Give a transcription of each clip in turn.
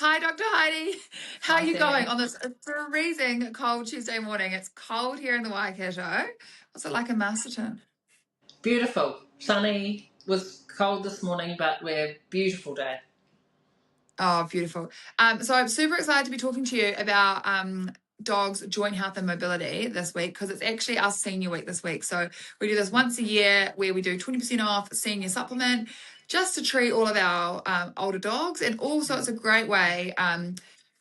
Hi, Dr. Heidi. How are Hi, you going Sammy. on this freezing cold Tuesday morning? It's cold here in the Waikato. What's it like in Masterton? Beautiful. Sunny. Was cold this morning, but we're beautiful day. Oh, beautiful. So I'm super excited to be talking to you about dogs, joint health and mobility this week because it's actually our senior week this week. So we do this once a year where we do 20% off senior supplement just to treat all of our older dogs. And also it's a great way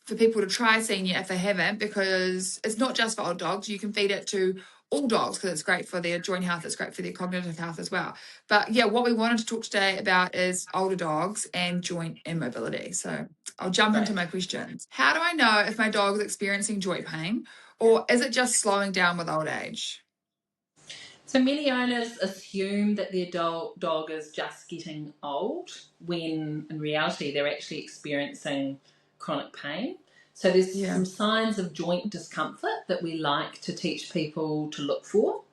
for people to try senior if they haven't, because it's not just for old dogs. You can feed it to all dogs because it's great for their joint health. It's great for their cognitive health as well. But yeah, what we wanted to talk today about is older dogs and joint immobility. So I'll jump into Right. my questions. How do I know if my dog is experiencing joint pain, or is it just slowing down with old age? So many owners assume that their dog is just getting old when in reality they're actually experiencing chronic pain. So there's Yeah. some signs of joint discomfort that we like to teach people to look for.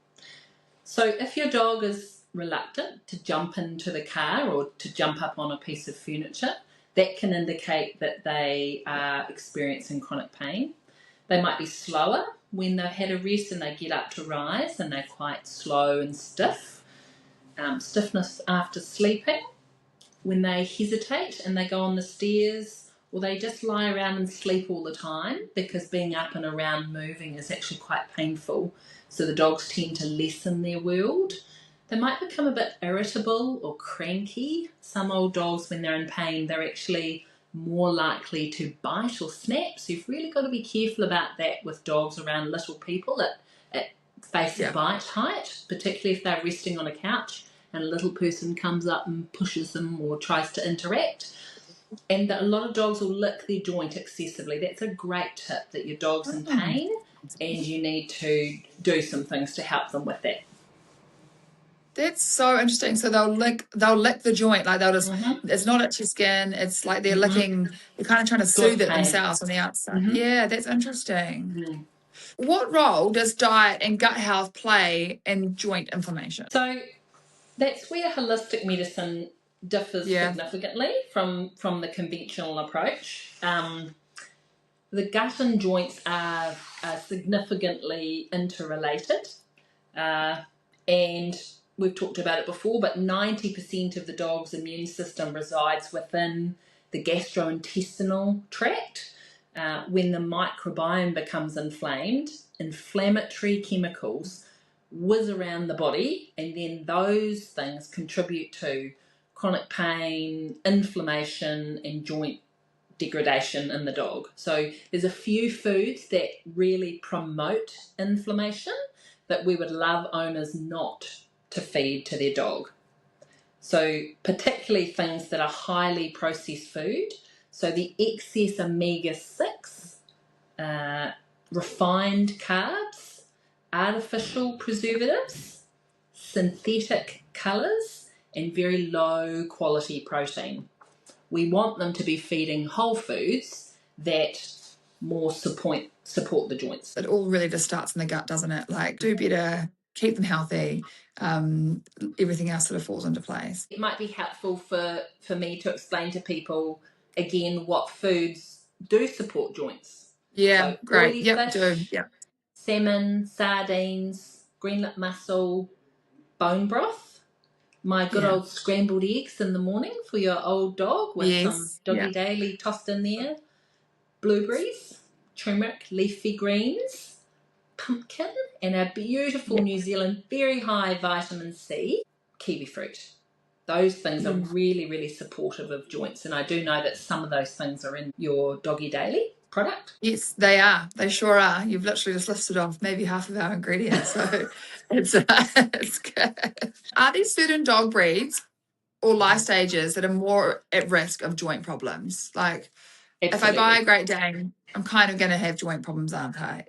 So if your dog is reluctant to jump into the car or to jump up on a piece of furniture, that can indicate that they are experiencing chronic pain. They might be slower when they've had a rest and they get up to rise and they're quite slow and stiff. Stiffness after sleeping, when they hesitate and they go on the stairs, or they just lie around and sleep all the time because being up and around moving is actually quite painful. So the dogs tend to lessen their world. They might become a bit irritable or cranky. Some old dogs, when they're in pain, they're actually more likely to bite or snap. So you've really got to be careful about that with dogs around little people at face of Yeah. bite height, particularly if they're resting on a couch and a little person comes up and pushes them or tries to interact. And a lot of dogs will lick their joint excessively. That's a great tip, that your dog's in Oh, pain and you need to do some things to help them with that. that's so interesting. So they'll lick the joint, like they'll just, Mm-hmm. it's not itchy skin, it's like they're Mm-hmm. licking, they're kind of trying to soothe Joint it pain. themselves on the outside. Mm-hmm. Yeah, that's interesting. Mm. What role does diet and gut health play in joint inflammation? So that's where holistic medicine differs Yeah. significantly from the conventional approach. The gut and joints are significantly interrelated. And we've talked about it before, but 90% of the dog's immune system resides within the gastrointestinal tract. When the microbiome becomes inflamed, inflammatory chemicals whiz around the body, and then those things contribute to chronic pain, inflammation, and joint degradation in the dog. So there's a few foods that really promote inflammation that we would love owners not to feed to their dog. So particularly things that are highly processed food. So the excess omega-6, refined carbs, artificial preservatives, synthetic colours, and very low quality protein. We want them to be feeding whole foods that more support the joints. It all really just starts in the gut, doesn't it? Like, do better, keep them healthy. Everything else sort of falls into place. It might be helpful for me to explain to people again what foods do support joints. Yeah, So great. oily Yep, do. fish, Yep. salmon, sardines, green lip mussel, bone broth. My good Yeah. old scrambled eggs in the morning for your old dog with some Yes. doggy Yeah. daily tossed in there. Blueberries, turmeric, leafy greens, pumpkin, and our beautiful Yeah. New Zealand very high vitamin C, kiwi fruit. Those things are really, really supportive of joints, and I do know that some of those things are in your Doggy Daily product. Yes, they are. They sure are. You've literally just listed off maybe half of our ingredients. So it's good. Are there certain dog breeds or life stages that are more at risk of joint problems? Like, if I buy Absolutely. a Great Dane, I'm kind of going to have joint problems, aren't I?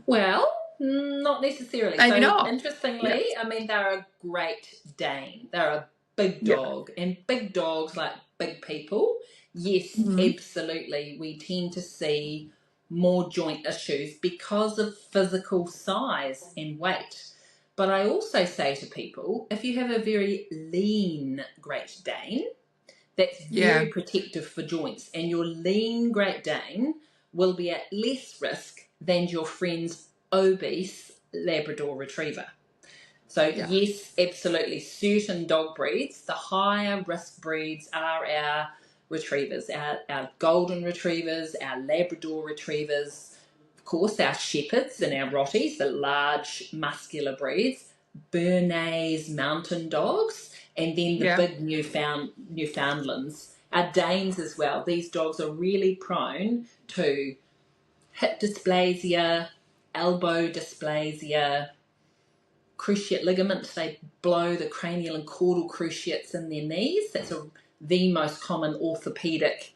Well, not necessarily. Maybe So, not. Yeah. interestingly, I mean, they're a Great Dane. They're a big Yeah. dog, and big dogs like big people. Yes, Mhm. absolutely. We tend to see more joint issues because of physical size and weight. But I also say to people, if you have a very lean Great Dane, That's Yeah. very protective for joints. And your lean Great Dane will be at less risk than your friend's obese Labrador Retriever. So, Yeah. yes, absolutely. Certain dog breeds, the higher risk breeds are our retrievers, our golden retrievers, our Labrador retrievers, of course, our shepherds and our rotties, the large muscular breeds, Bernese mountain dogs, and then the Yeah. big Newfoundlands. Our Danes as well. These dogs are really prone to hip dysplasia, elbow dysplasia, cruciate ligament. They blow the cranial and caudal cruciates in their knees. That's the most common orthopedic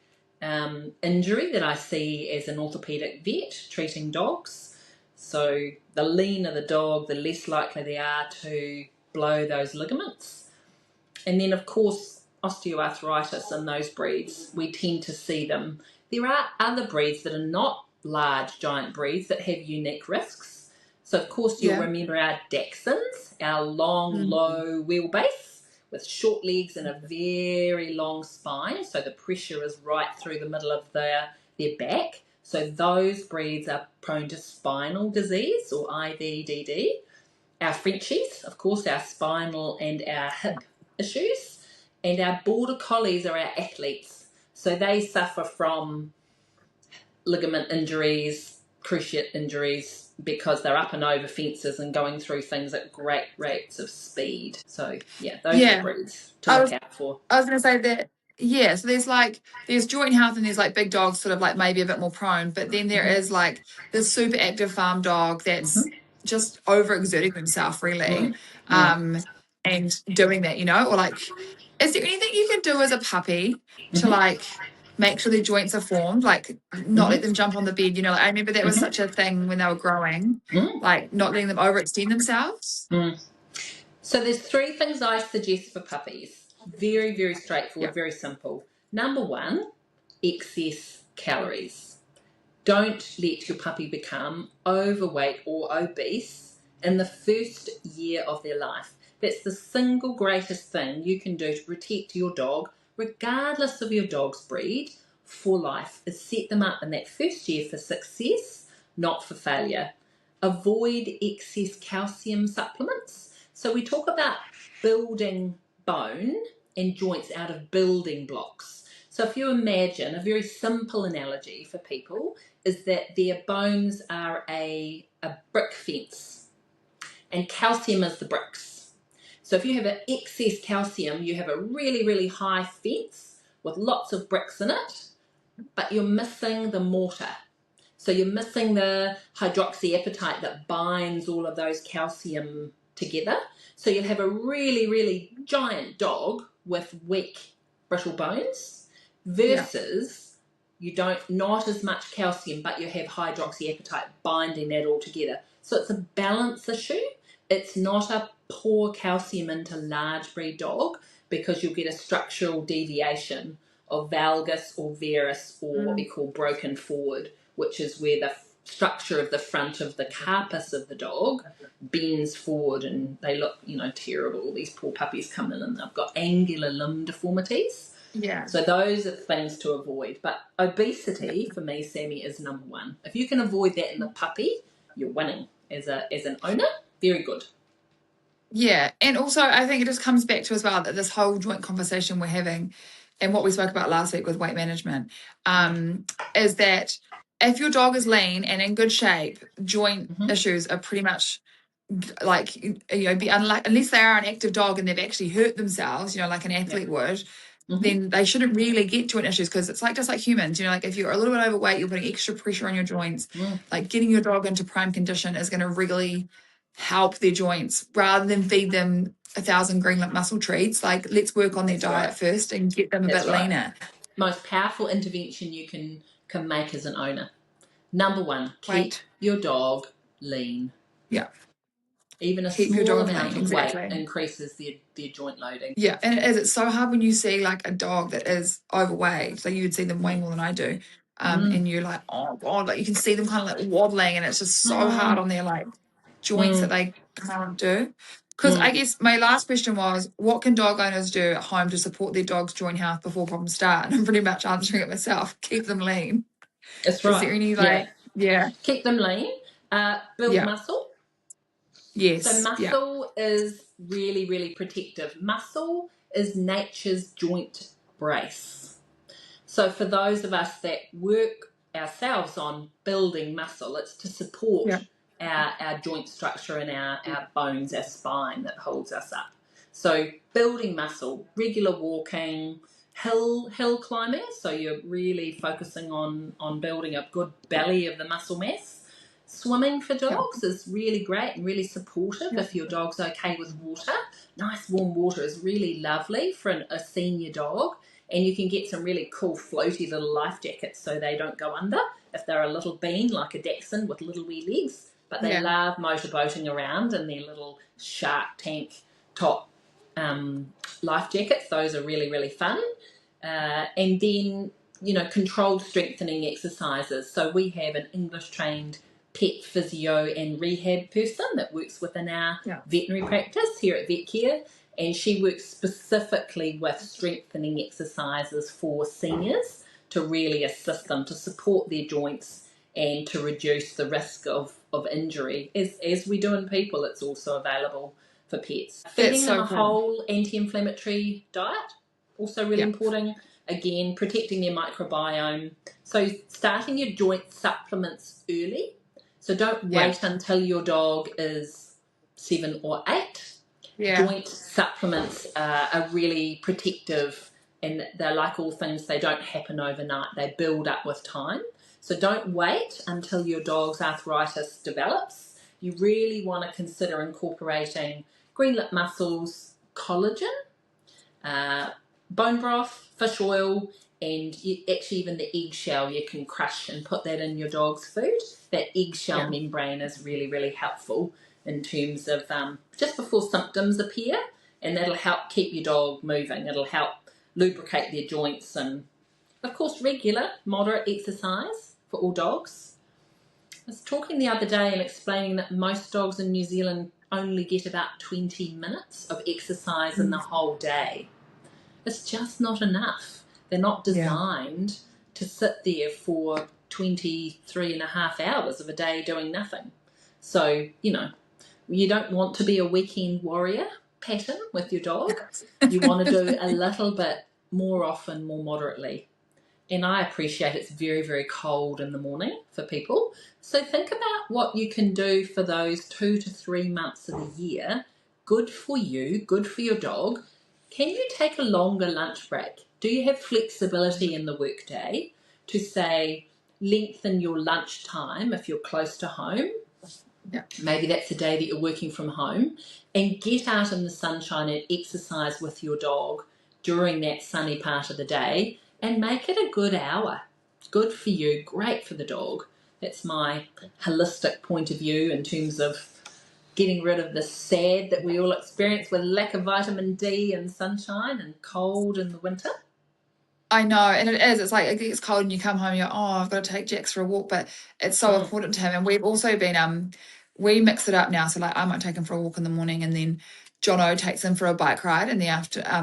injury that I see as an orthopedic vet treating dogs. So the leaner the dog, the less likely they are to blow those ligaments. And then, of course, osteoarthritis in those breeds, we tend to see them. There are other breeds that are not large, giant breeds that have unique risks. So, of course, you'll Yeah. remember our Dachshunds, our long, Mm. low wheelbase with short legs and a very long spine. So the pressure is right through the middle of their back. So those breeds are prone to spinal disease or IVDD. Our Frenchies, of course, our spinal and our hip issues, and our border collies are our athletes. So they suffer from ligament injuries, cruciate injuries, because they're up and over fences and going through things at great rates of speed. So yeah, those are the Yeah. breeds to I look was out for. I was gonna say that, yeah, so there's joint health and there's like big dogs sort of like maybe a bit more prone, but then there Mm-hmm. is like this super active farm dog that's Mm-hmm. just overexerting himself really. Mm. Mm. Um and doing that, or like is there anything you can do as a puppy to Mm-hmm. like make sure their joints are formed, like not let Mm-hmm. them jump on the bed, like I remember that was Mm-hmm. such a thing when they were growing, Mm. like not letting them overextend themselves. Mm. So there's three things I suggest for puppies. Very, very Yeah. straightforward, very simple. Number one, excess calories. Don't let your puppy become overweight or obese in the first year of their life. That's the single greatest thing you can do to protect your dog, regardless of your dog's breed, for life, is set them up in that first year for success, not for failure. Avoid excess calcium supplements. So we talk about building bone and joints out of building blocks. So if you imagine a very simple analogy for people is that their bones are a brick fence and calcium is the bricks. So if you have an excess calcium, you have a really, really high fence with lots of bricks in it, but you're missing the mortar. So you're missing the hydroxyapatite that binds all of those calcium together. So you'll have a really, really giant dog with weak, brittle bones Yeah. versus you don't not as much calcium, but you have hydroxyapatite binding that all together. So it's a balance issue. It's not a poor calcium into large breed dog because you'll get a structural deviation of valgus or varus or what we Mm. call broken forward, which is where the structure of the front of the carpus of the dog bends forward and they look, terrible. These poor puppies come in and they've got angular limb deformities. Yeah. So those are things to avoid. But obesity, for me, Sammy, is number one. If you can avoid that in the puppy, you're winning as an owner. Very good. Yeah. And also, I think it just comes back to as well that this whole joint conversation we're having and what we spoke about last week with weight management is that if your dog is lean and in good shape, joint Mm-hmm. issues are pretty much like, be unless they are an active dog and they've actually hurt themselves, like an athlete would. Mm-hmm. Then they shouldn't really get joint issues because it's like just like humans, like if you're a little bit overweight, you're putting extra pressure on your joints. Like getting your dog into prime condition is going to really help their joints rather than feed them 1,000 green muscle treats. Like let's work on their diet first and get them a bit leaner. Most powerful intervention you can make as an owner. Number one, keep Weight. your dog lean. Yeah. Even a Keep your small dog amount lean, of weight exactly. increases their joint loading. Yeah, and it is. It's so hard when you see like a dog that is overweight. So you would see them way more than I do. And you're like, oh God, like you can see them kind of like wobbling and it's just so hard on their like joints that they can't do. Because I guess my last question was, what can dog owners do at home to support their dog's joint health before problems start? And I'm pretty much answering it myself. Keep them lean. That's Is right. there any Yeah. yeah, Keep them lean. Build yeah, muscle. So yes, yeah, muscle is really, really protective. Muscle is nature's joint brace. So for those of us that work ourselves on building muscle, it's to support yeah, our joint structure and our bones, our spine that holds us up. So building muscle, regular walking, hill climbing, so you're really focusing on building a good belly of the muscle mass. Swimming for yeah, dogs is really great and really supportive yeah, if your dog's okay with water. Nice warm water is really lovely for a senior dog, and you can get some really cool floaty little life jackets so they don't go under if they're a little bean like a dachshund with little wee legs, but they yeah. love motorboating around in their little shark tank top life jackets. Those are really, really fun. And then, controlled strengthening exercises. So we have an English trained pet physio and rehab person that works within our Yeah. veterinary practice here at Vet Care, and she works specifically with strengthening exercises for seniors to really assist them to support their joints and to reduce the risk of injury. As we do in people, it's also available for pets. That's Feeding them so a cool. whole anti-inflammatory diet, also really Yeah, important. Again, protecting their microbiome. So starting your joint supplements early. So don't yeah, wait until your dog is 7 or 8. yeah, Joint supplements are really protective, and they're like all things, they don't happen overnight. They build up with time. So don't wait until your dog's arthritis develops. You really want to consider incorporating green lip mussels, collagen, uh, bone broth, fish oil, and actually even the eggshell you can crush and put that in your dog's food. That eggshell yeah. membrane is really, really helpful in terms of just before symptoms appear, and that'll help keep your dog moving. It'll help lubricate their joints, and of course regular, moderate exercise for all dogs. I was talking the other day and explaining that most dogs in New Zealand only get about 20 minutes of exercise in the Mm, whole day. It's just not enough. They're not yeah. designed to sit there for 23 and a half hours of a day doing nothing. So, you don't want to be a weekend warrior pattern with your dog. You want to do a little bit more often, more moderately. And I appreciate it's very, very cold in the morning for people. So think about what you can do for those 2 to 3 months of the year. Good for you, good for your dog. Can you take a longer lunch break? Do you have flexibility in the workday to say lengthen your lunch time if you're close to home? Yeah. Maybe that's the day that you're working from home, and get out in the sunshine and exercise with your dog during that sunny part of the day and make it a good hour. Good for you, great for the dog. That's my holistic point of view in terms of getting rid of the sad that we all experience with lack of vitamin D and sunshine and cold in the winter. I know, and it is. It's like it gets cold and you come home, you're, oh, I've got to take Jax for a walk, but it's so important to him. And we've also been, we mix it up now. So like I might take him for a walk in the morning, and then Jono takes him for a bike ride in the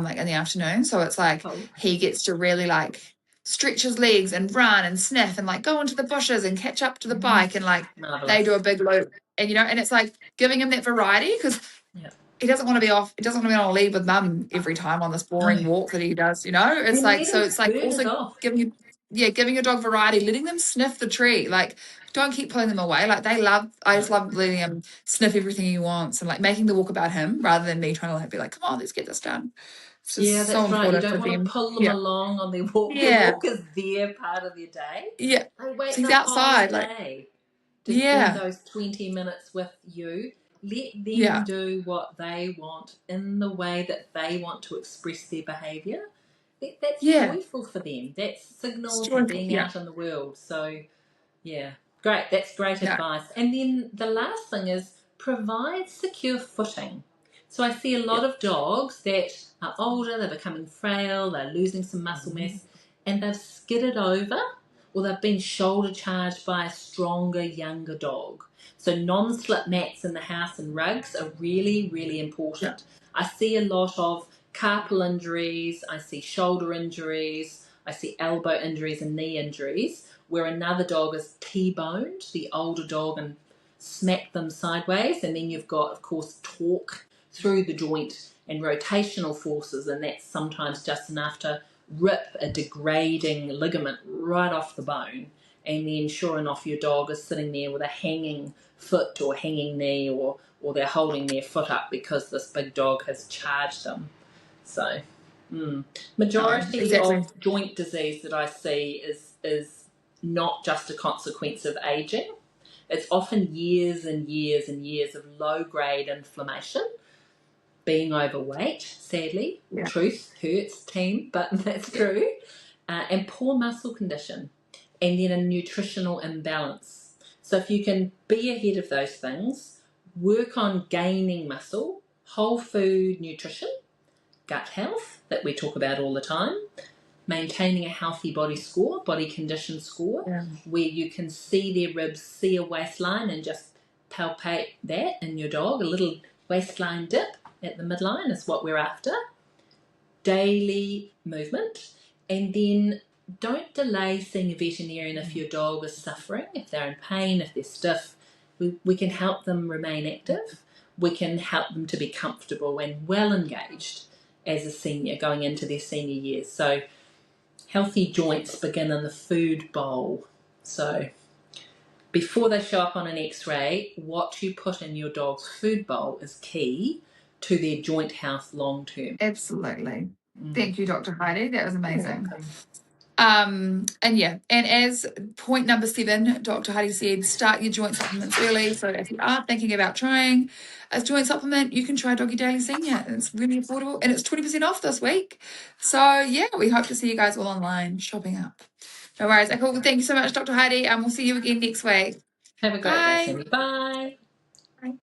like in the afternoon. So it's like Oh, he gets to really like stretch his legs and run and sniff and like go into the bushes and catch up to the bike, and like they do a marvellous. big loop, and and it's like giving him that variety because Yeah. he doesn't want to be off. He doesn't want to be on a lead with mum every time on this boring No. walk that he does. It's And like, let so him it's like burn it also off. giving your dog variety, letting them sniff the tree. Like, don't keep pulling them away. Like they love. I No. just love letting him sniff everything he wants and like making the walk about him rather than me trying to like be like, come on, let's get this done. It's Yeah, just so that's right. You important for don't want to them. pull them Yeah, along on their walk. Their yeah, walk is their part of their day. yeah. They So wait he's the whole outside. Like, day to spend yeah, those 20 minutes with you. Let them yeah, do what they want in the way that they want to express their behaviour. That's yeah. joyful for them. That's It's signals of joyful. being Yeah, out in the world. So, yeah, great. That's great no, advice. And then the last thing is provide secure footing. So I see a yeah, lot of dogs that are older, they're becoming frail, they're losing some muscle mass, and they've skidded over or they've been shoulder charged by a stronger, younger dog. So non-slip mats in the house and rugs are really, really Yeah. important. I see a lot of carpal injuries, I see shoulder injuries, I see elbow injuries and knee injuries where another dog is T-boned, the older dog, and smacked them sideways, and then you've got, of course, torque through the joint and rotational forces, and that's sometimes just enough to rip a degrading ligament right off the bone, and then sure enough your dog is sitting there with a hanging foot or hanging knee, or they're holding their foot up because this big dog has charged them. So No, majority exactly. of joint disease that I see is not just a consequence of aging. It's often years and years and years of low grade inflammation, being overweight, sadly. Yeah. Truth hurts, team, but that's true. And poor muscle condition, and then a nutritional imbalance. So if you can be ahead of those things, work on gaining muscle, whole food nutrition, gut health that we talk about all the time, maintaining a healthy body score, body condition score, Yeah. where you can see their ribs, see a waistline, and just palpate that in your dog. A little waistline dip at the midline is what we're after. Daily movement, and then don't delay seeing a veterinarian if your dog is suffering, if they're in pain, if they're stiff. We can help them remain active. We can help them to be comfortable and well engaged as a senior going into their senior years. So healthy joints begin in the food bowl. So before they show up on an x-ray, what you put in your dog's food bowl is key to their joint health long term. Absolutely. Thank you, Dr. Heidi. That was amazing. Welcome. And as point number 7, Dr. Heidi said, start your joint supplements early. So if you are thinking about trying a joint supplement, you can try Doggy Daily Senior. It's really affordable and it's 20% off this week. So yeah, we hope to see you guys all online shopping up. No worries. Cool. Thank you so much, Dr. Heidi. We'll see you again next week. Have a great day, Bye. Sammy. Bye.